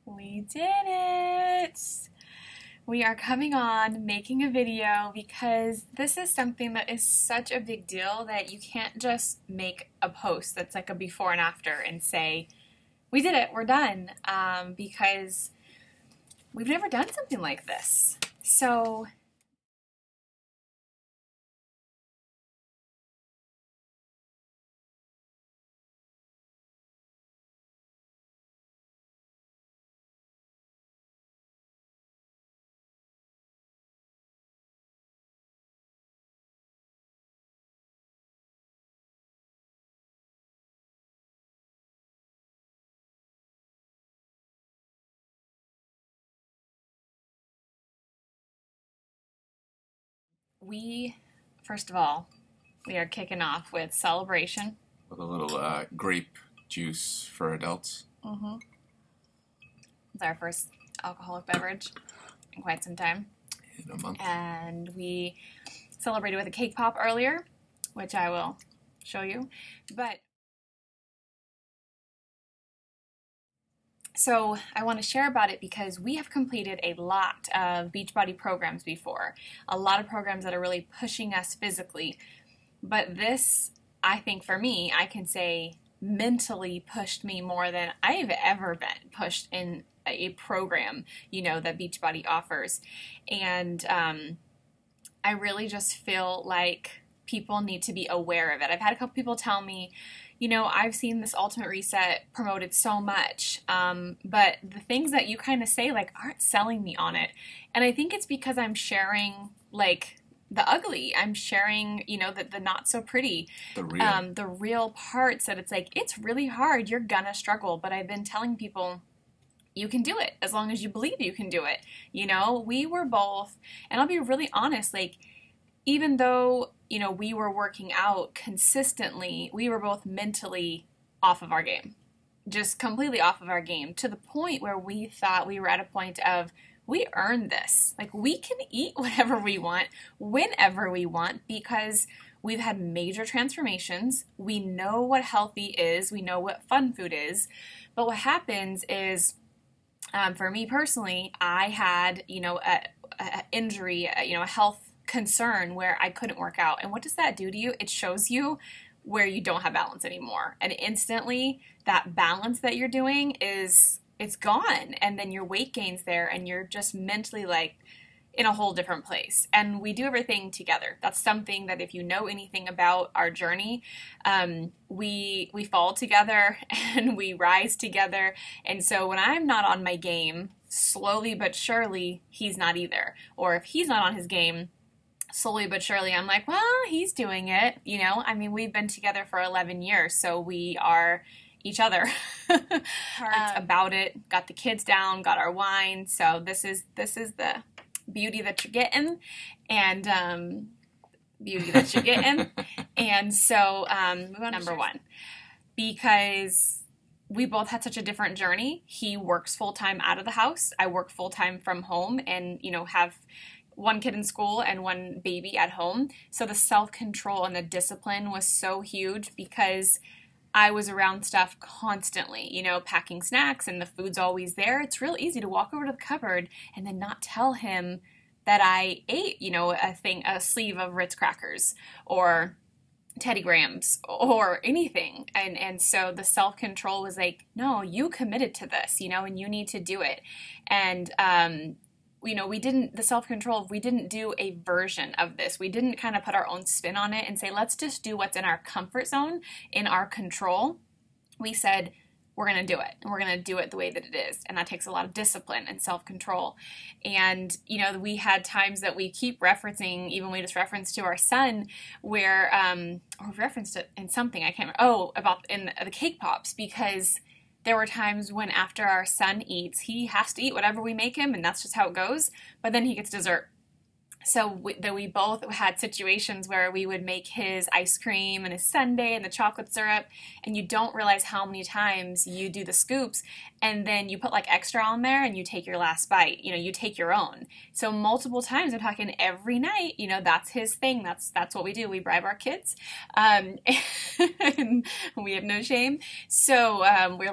We did it! We are coming on making a video because this is something that is such a big deal that you can't just make a post that's like a before and after and say, we did it, we're done, because we've never done something like this. So we, first of all, we are kicking off with Celebration. With a little grape juice for adults. It's our first alcoholic beverage in quite some time. In a month. And we celebrated with a cake pop earlier, which I will show you. So I want to share about it because we have completed a lot of Beachbody programs before. A lot of programs that are really pushing us physically. But this, I think for me, I can say mentally pushed me more than I've ever been pushed in a program, that Beachbody offers. And I really just feel like people need to be aware of it. I've had a couple people tell me, I've seen this Ultimate Reset promoted so much, but the things that you kind of say aren't selling me on it. And I think it's because I'm sharing the ugly. I'm sharing, the not so pretty, the real parts that it's really hard. You're gonna struggle. But I've been telling people, you can do it as long as you believe you can do it. We were both, and I'll be really honest, even though, we were working out consistently, we were both mentally off of our game, just completely off of our game, to the point where we thought we were at a point of, we earned this. We can eat whatever we want, whenever we want, because we've had major transformations. We know what healthy is. We know what fun food is. But what happens is, for me personally, I had, a injury, a health concern where I couldn't work out. And what does that do to you? It shows you where you don't have balance anymore. And instantly that balance that you're doing it's gone. And then your weight gain's there and you're just mentally in a whole different place. And we do everything together. That's something that if you know anything about our journey, we fall together and we rise together. And so when I'm not on my game, slowly but surely, he's not either. Or if he's not on his game, slowly but surely, I'm like, well, he's doing it. We've been together for 11 years, so we are each other. About it, got the kids down, got our wine. So this is the beauty that you're getting, and And so, number one, because we both had such a different journey. He works full-time out of the house. I work full-time from home and, have one kid in school and one baby at home. So the self-control and the discipline was so huge because I was around stuff constantly, packing snacks and the food's always there. It's real easy to walk over to the cupboard and then not tell him that I ate, a sleeve of Ritz crackers or Teddy Grahams or anything. And so the self-control was no, you committed to this, and you need to do it. And, we didn't do a version of this. We didn't kind of put our own spin on it and say, let's just do what's in our comfort zone, in our control. We said, we're going to do it, and we're going to do it the way that it is. And that takes a lot of discipline and self-control. And, we had times that we keep referencing, even we just referenced to our son, where, or referenced it in something, I can't remember, about in the cake pops, because there were times when after our son eats, he has to eat whatever we make him, and that's just how it goes, but then he gets dessert. So we both had situations where we would make his ice cream and his sundae and the chocolate syrup, and you don't realize how many times you do the scoops, and then you put extra on there and you take your last bite, you take your own. So multiple times, I'm talking every night, that's his thing. That's what we do. We bribe our kids, and we have no shame. So we're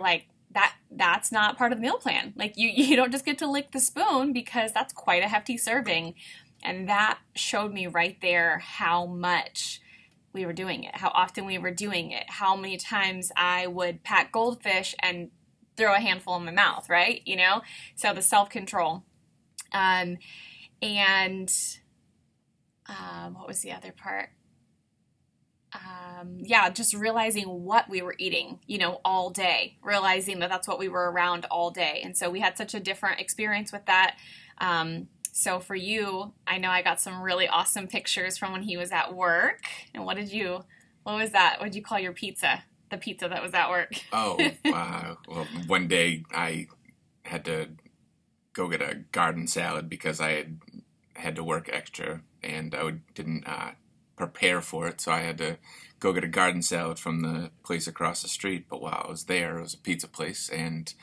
that's not part of the meal plan. Like you don't just get to lick the spoon because that's quite a hefty serving. And that showed me right there how much we were doing it, how often we were doing it, how many times I would pack goldfish and throw a handful in my mouth, right? You know? So the self-control. What was the other part? Yeah, just realizing what we were eating, you know, all day, realizing that that's what we were around all day. And so we had such a different experience with that. So for you, I know I got some really awesome pictures from when he was at work. And what was that? What did you call your pizza? The pizza that was at work. Oh, well, one day I had to go get a garden salad because I had to work extra and I didn't prepare for it. So I had to go get a garden salad from the place across the street. But while I was there, it was a pizza place and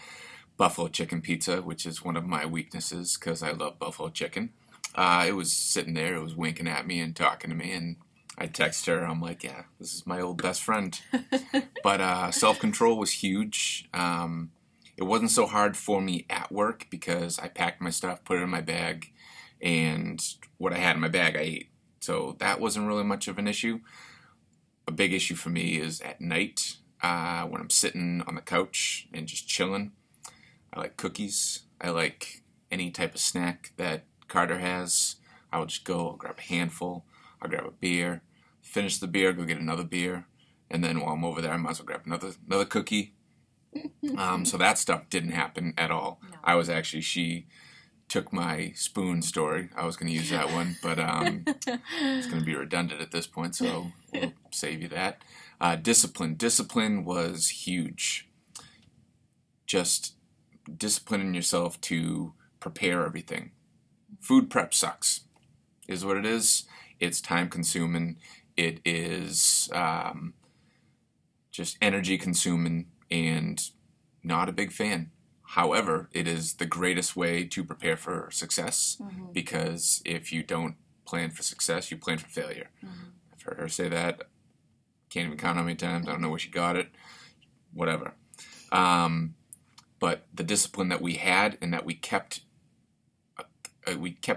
buffalo chicken pizza, which is one of my weaknesses because I love buffalo chicken. It was sitting there, it was winking at me and talking to me, and I text her, I'm like, yeah, this is my old best friend. But self-control was huge. It wasn't so hard for me at work because I packed my stuff, put it in my bag, and what I had in my bag I ate. So that wasn't really much of an issue. A big issue for me is at night when I'm sitting on the couch and just chilling. I like cookies. I like any type of snack that Carter has. I'll just go, I'll grab a handful, I'll grab a beer, finish the beer, go get another beer, and then while I'm over there, I might as well grab another cookie. So that stuff didn't happen at all. No. I was actually, she took my spoon story. I was going to use that one, but it's going to be redundant at this point, so we'll save you that. Discipline. Discipline was huge. Just disciplining yourself to prepare everything. Food prep sucks, is what it is. It's time consuming. It is just energy consuming and not a big fan. However, it is the greatest way to prepare for success because if you don't plan for success, you plan for failure. I've heard her say that. Can't even count how many times. I don't know where she got it. Whatever. But the discipline that we had and that we kept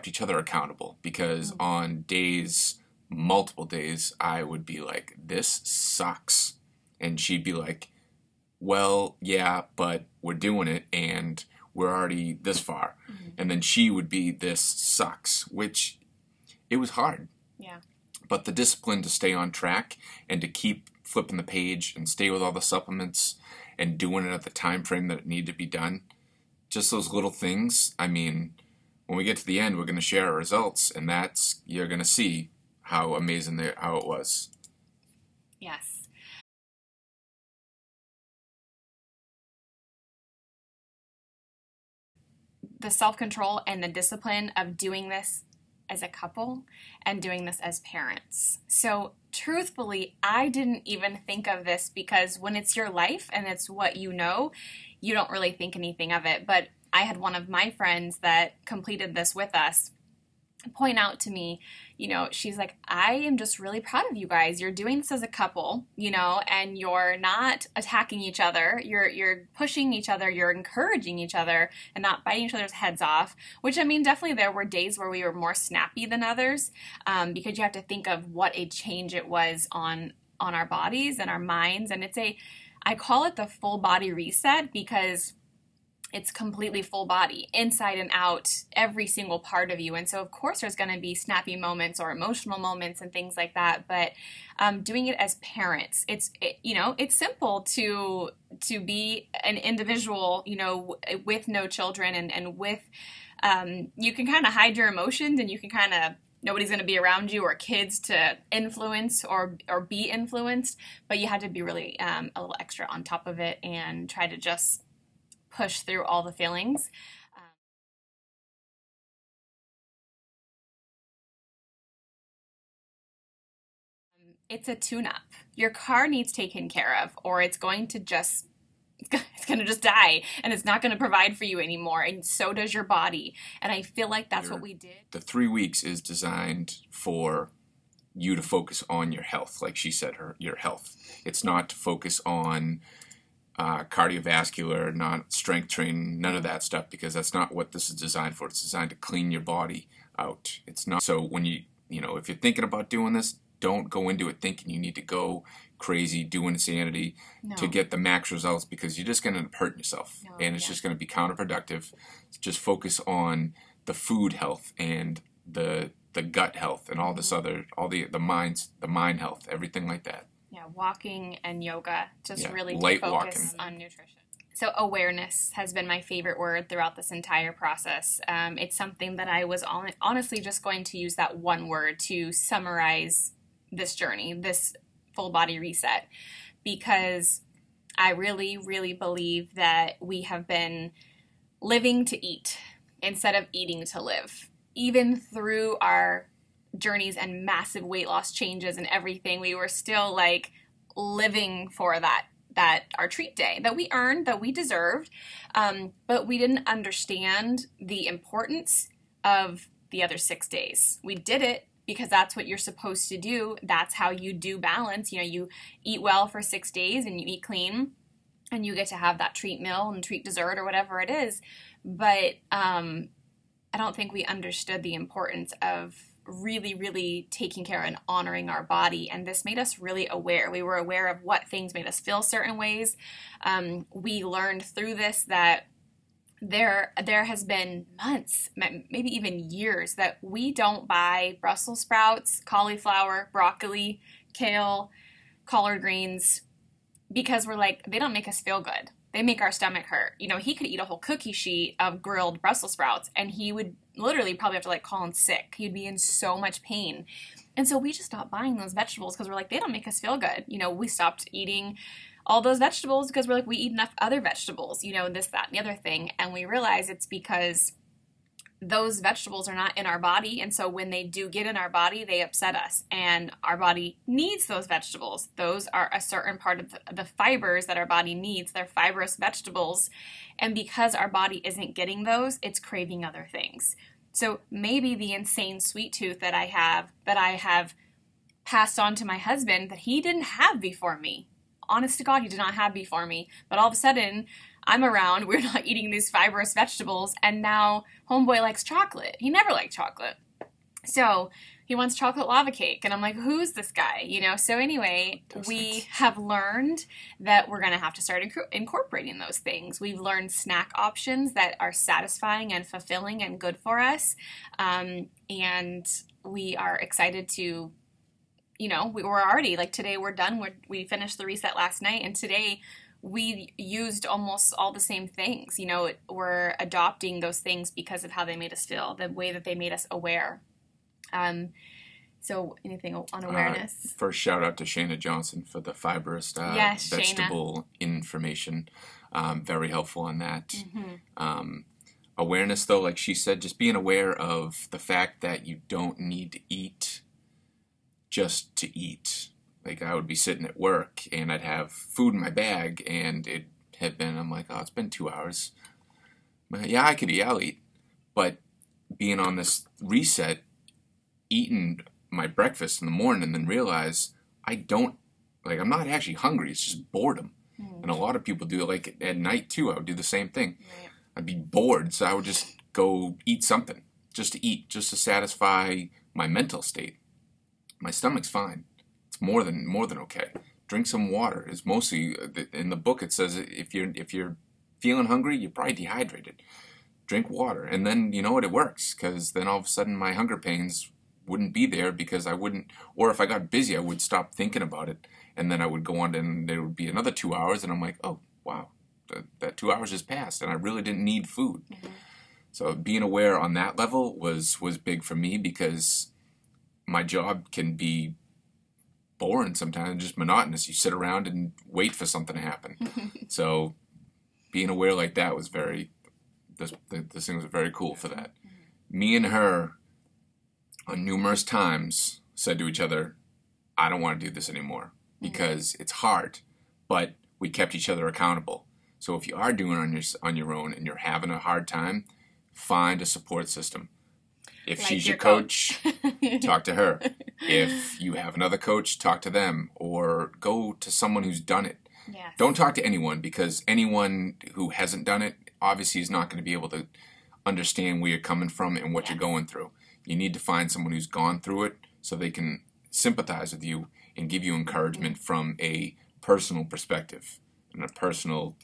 each other accountable because on days, multiple days, I would be like, this sucks. And she'd be like, well, yeah, but we're doing it and we're already this far. And then she would be, this sucks, which it was hard. Yeah. But the discipline to stay on track and to keep flipping the page and stay with all the supplements and doing it at the time frame that it needed to be done, just those little things. I mean, when we get to the end, we're going to share our results, and you're going to see how amazing how it was. Yes. The self-control and the discipline of doing this as a couple and doing this as parents. So truthfully, I didn't even think of this because when it's your life and it's what you know, you don't really think anything of it. But I had one of my friends that completed this with us point out to me, you know, she's like, I am just really proud of you guys. You're doing this as a couple, you know, and you're not attacking each other. You're pushing each other. You're encouraging each other and not biting each other's heads off, which I mean, definitely there were days where we were more snappy than others because you have to think of what a change it was on our bodies and our minds. And I call it the full body reset because it's completely full body, inside and out, every single part of you. And so, of course, there's going to be snappy moments or emotional moments and things like that. But doing it as parents, it's simple to be an individual, you know, with no children and with you can kind of hide your emotions and you can kind of nobody's going to be around you or kids to influence or be influenced. But you had to be really a little extra on top of it and try to just push through all the feelings. It's a tune-up. Your car needs taken care of, or it's going to just die, and it's not going to provide for you anymore, and so does your body. And I feel like that's what we did. The 3 weeks is designed for you to focus on your health, like she said, your health. It's not to focus on cardiovascular, not strength training, none of that stuff, because that's not what this is designed for. It's designed to clean your body out. It's not. So when if you're thinking about doing this, don't go into it thinking you need to go crazy, do insanity to get the max results, because you're just going to hurt yourself, and it's just going to be counterproductive. Just focus on the food health and the gut health and all this other, the mind health, everything like that. Yeah, walking and yoga, just really light focus walking on nutrition. So awareness has been my favorite word throughout this entire process. It's something that I was honestly just going to use that one word to summarize this journey, this full body reset, because I really, really believe that we have been living to eat instead of eating to live. Even through our journeys and massive weight loss changes and everything, we were still like living for that our treat day that we earned, that we deserved, but we didn't understand the importance of the other 6 days. We did it because that's what you're supposed to do. That's how you do balance. You eat well for 6 days and you eat clean, and you get to have that treat meal and treat dessert or whatever it is. But I don't think we understood the importance of really, really taking care and honoring our body. And this made us really aware. We were aware of what things made us feel certain ways. We learned through this that there has been months, maybe even years, that we don't buy Brussels sprouts, cauliflower, broccoli, kale, collard greens, because we're like, they don't make us feel good. They make our stomach hurt. He could eat a whole cookie sheet of grilled Brussels sprouts and he would literally probably have to call in sick. He'd be in so much pain. And so we just stopped buying those vegetables because we're like, they don't make us feel good. We stopped eating all those vegetables because we're like, we eat enough other vegetables, this, that, and the other thing. And we realize it's because those vegetables are not in our body. And so when they do get in our body, they upset us. And our body needs those vegetables. Those are a certain part of the fibers that our body needs. They're fibrous vegetables. And because our body isn't getting those, it's craving other things. So maybe the insane sweet tooth that I have passed on to my husband that he didn't have before me. Honest to God, he did not have before me. But all of a sudden, I'm around, we're not eating these fibrous vegetables, and now homeboy likes chocolate. He never liked chocolate. So he wants chocolate lava cake, and I'm like, who's this guy? So anyway, we have learned that we're going to have to start incorporating those things. We've learned snack options that are satisfying and fulfilling and good for us, and we are excited to, we were already, today we're done. We finished the reset last night, and today we used almost all the same things. We're adopting those things because of how they made us feel, the way that they made us aware. So anything on awareness? First, shout out to Shana Johnson for the fibrous vegetable information. Very helpful on that. Mm-hmm. Awareness, though, like she said, just being aware of the fact that you don't need to eat just to eat. Like, I would be sitting at work and I'd have food in my bag, and it had been, I'm like, oh, it's been 2 hours. Yeah, I'll eat. But being on this reset, eating my breakfast in the morning, and then realize I'm not actually hungry. It's just boredom. Mm. And a lot of people do it, at night too. I would do the same thing. Right. I'd be bored, so I would just go eat something, just to eat, just to satisfy my mental state. My stomach's fine. It's more than okay. Drink some water. It's mostly in the book. It says if you're feeling hungry, you're probably dehydrated. Drink water, and then you know what, it works, because then all of a sudden my hunger pains wouldn't be there, because I wouldn't, or if I got busy, I would stop thinking about it, and then I would go on, and there would be another 2 hours, and I'm like, oh wow, that 2 hours has passed, and I really didn't need food. Mm-hmm. So being aware on that level was big for me, because my job can be boring sometimes, just monotonous. You sit around and wait for something to happen. So being aware like that was this thing was very cool for that. Mm-hmm. Me and her, on numerous times, said to each other, I don't want to do this anymore, because it's hard, but we kept each other accountable. So if you are doing it on your own and you're having a hard time, find a support system. If she's your coach, talk to her. If you have another coach, talk to them, or go to someone who's done it. Yes. Don't talk to anyone, because anyone who hasn't done it obviously is not going to be able to understand where you're coming from and what Yes. you're going through. You need to find someone who's gone through it so they can sympathize with you and give you encouragement from a personal perspective and a personal,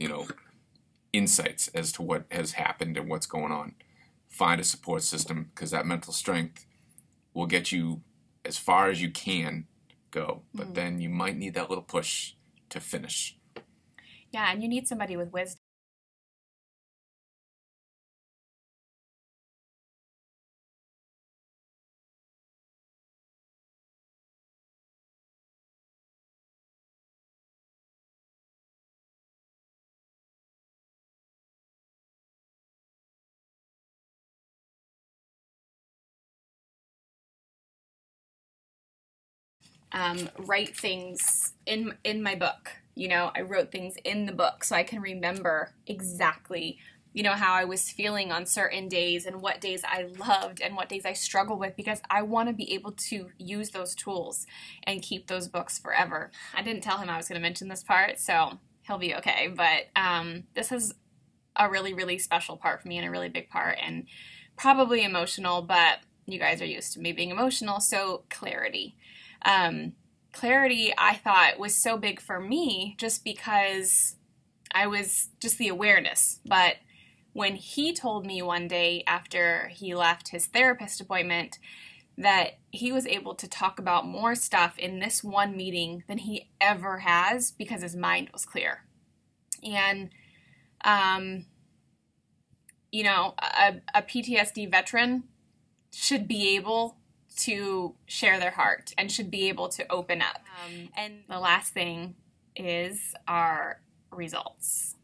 insights as to what has happened and what's going on. Find a support system, because that mental strength will get you as far as you can go, but then you might need that little push to finish. Yeah, and you need somebody with wisdom. Write things in my book. I wrote things in the book so I can remember exactly, how I was feeling on certain days and what days I loved and what days I struggled with, because I want to be able to use those tools and keep those books forever. I didn't tell him I was going to mention this part, so he'll be okay. But this is a really, really special part for me and a really big part, and probably emotional, but you guys are used to me being emotional, so clarity. Clarity, I thought, was so big for me just because I was just the awareness. But when he told me one day after he left his therapist appointment that he was able to talk about more stuff in this one meeting than he ever has because his mind was clear. And, a PTSD veteran should be able to share their heart and should be able to open up. And the last thing is our results.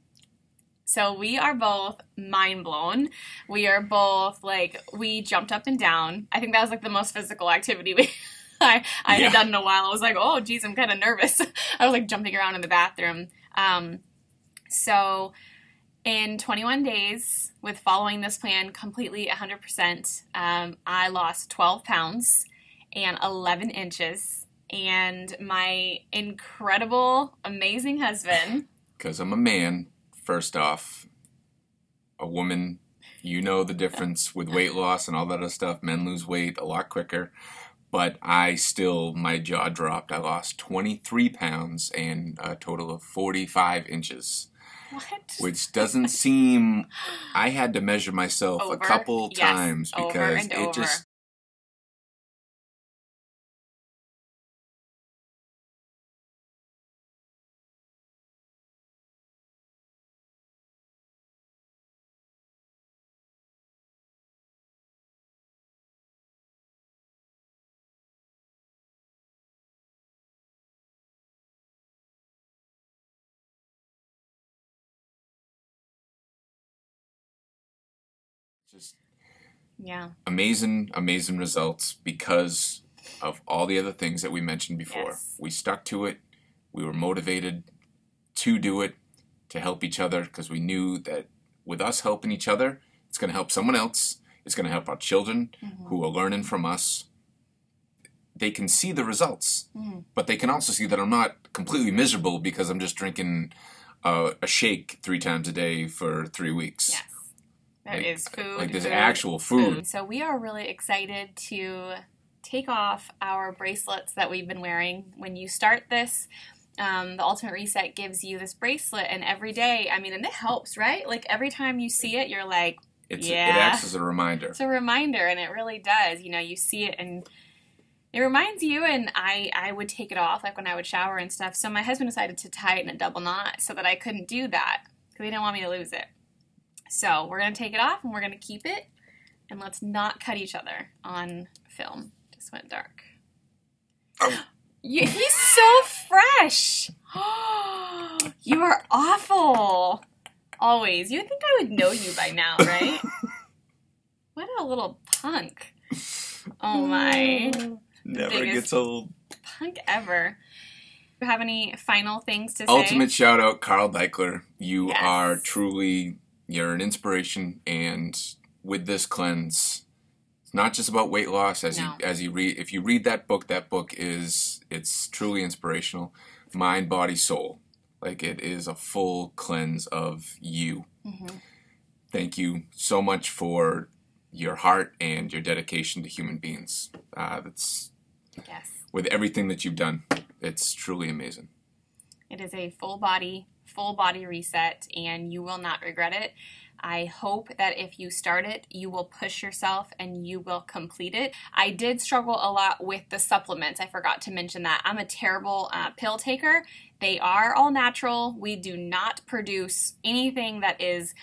So we are both mind blown. We are both we jumped up and down. I think that was the most physical activity I had done in a while. I was like, oh geez, I'm kind of nervous. I was jumping around in the bathroom. So in 21 days, with following this plan completely 100%, I lost 12 pounds and 11 inches. And my incredible, amazing husband. Because I'm a man, first off. A woman, the difference with weight loss and all that other stuff. Men lose weight a lot quicker. But my jaw dropped. I lost 23 pounds and a total of 45 inches. What? Which doesn't seem... I had to measure myself a couple times because it just... amazing results because of all the other things that we mentioned before. Yes. We stuck to it. We were motivated to do it, to help each other, because we knew that with us helping each other, it's going to help someone else. It's going to help our children who are learning from us. They can see the results, but they can also see that I'm not completely miserable because I'm just drinking a shake 3 times a day for 3 weeks. Yes. There is food. There's actual food. So we are really excited to take off our bracelets that we've been wearing. When you start this, the Ultimate Reset gives you this bracelet, and every day, and it helps, right? Every time you see it, you're like, It acts as a reminder. It's a reminder, and it really does. You see it, and it reminds you, and I would take it off, when I would shower and stuff. So my husband decided to tie it in a double knot so that I couldn't do that, because he didn't want me to lose it. So we're going to take it off, and we're going to keep it, and let's not cut each other on film. Just went dark. Oh. He's so fresh. You are awful. Always. You would think I would know you by now, right? What a little punk. Oh my. Never gets old. Punk ever. Do you have any final things to say? Ultimate shout out, Carl Deichler. You are truly, you're an inspiration, and with this cleanse, it's not just about weight loss. If you read that book is, it's truly inspirational. Mind, body, soul. Like, it is a full cleanse of you. Mm-hmm. Thank you so much for your heart and your dedication to human beings. That's Yes. with everything that you've done. It's truly amazing. It is a full body reset, and you will not regret it. I hope that if you start it, you will push yourself and you will complete it. I did struggle a lot with the supplements. I forgot to mention that. I'm a terrible pill taker. They are all natural. We do not produce anything that is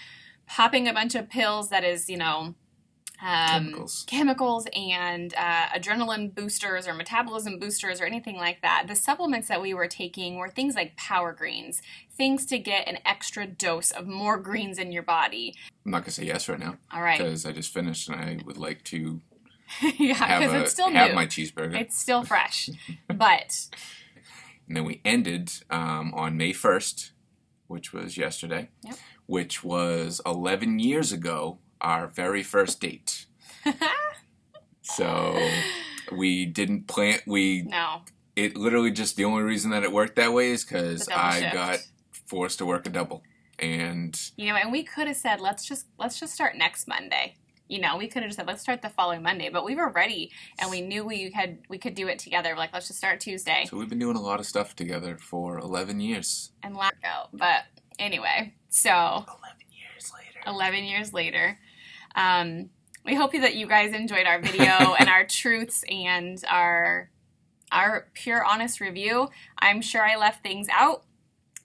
popping a bunch of pills that is, chemicals and adrenaline boosters or metabolism boosters or anything like that. The supplements that we were taking were things like Power Greens, things to get an extra dose of more greens in your body. I'm not going to say yes right now. All right. Because I just finished and I would like to yeah, because it's still have new. my cheeseburger. It's still fresh. But. And then we ended on May 1st, which was yesterday, Yep. which was 11 years ago, our very first date. So we didn't plan. No. It literally just, the only reason that it worked that way is because The double I shift. got forced to work a double. And And we could have said, let's just start next Monday. We could have just said, let's start the following Monday. But we were ready, and we knew we could do it together. We're like, let's just start Tuesday. so we've been doing a lot of stuff together for 11 years. And let go. But anyway, so 11 years later. We hope that you guys enjoyed our video and our truths and our pure, honest review. I'm sure I left things out.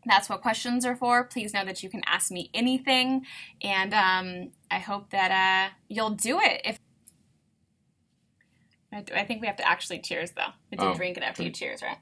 That's what questions are for. Please know that you can ask me anything, and I hope that you'll do it. I think we have to actually cheers, though. We have to drink it after you cheers, right?